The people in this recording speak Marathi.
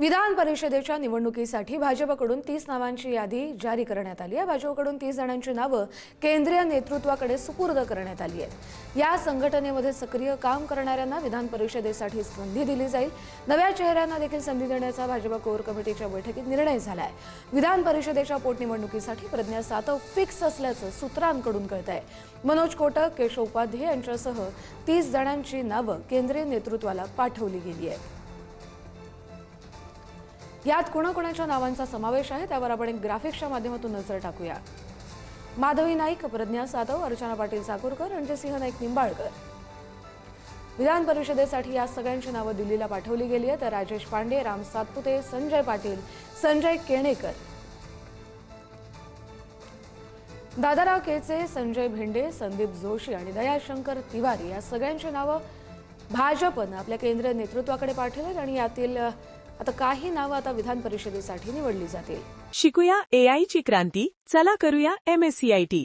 विधान परिषदेच्या निवडणुकीसाठी भाजपकडून 30 नावांची यादी जारी करण्यात आली आहे। भाजपकडून 30 जणांची नावे केंद्रीय नेतृत्वाकडे सुपूर्द करण्यात आली आहेत। या संघटनेमध्ये सक्रिय काम करणाऱ्यांना विधान परिषदेसाठी संधी दिली जाईल। नव्या चेहऱ्यांना देखील संधी देण्याचा भाजप कोर कमिटीच्या बैठकीत निर्णय झाला आहे। विधान परिषदेच्या पोटनिवडणुकीसाठी प्रज्ञा सातव फिक्स असल्याचं सूत्रांकडून कळतंय। मनोज कोटक, केशव उपाध्ये यांच्यासह 30 जणांची नावे केंद्रीय नेतृत्वाला पाठवली गेली आहेत। यात कोणाकोणाच्या नावांचा समावेश आहे त्यावर आपण एक ग्राफिक्सच्या माध्यमातून नजर टाकूया। माधवी नाईक, प्रज्ञा सातव, अर्चना पाटील साकुरकर, रणजितसिंह नाईक निंबाळकर। विधान परिषदेसाठी या सगळ्यांची नावे दिल्लीला पाठवली गेली आहेत। तर राजेश पांडे, राम सातपुते, संजय पाटील, संजय केणेकर, दादाराव केचे, संजय भेंडे, संदीप जोशी आणि दयाशंकर तिवारी या सगळ्यांची नावे भाजपने आपल्या केंद्रीय नेतृत्वाकडे पाठवली आणि यातील आता काही नावे आता विधान परिषदेसाठी निवडली जातील। शिकूया AI ची क्रांती, चला करूया MSCIT।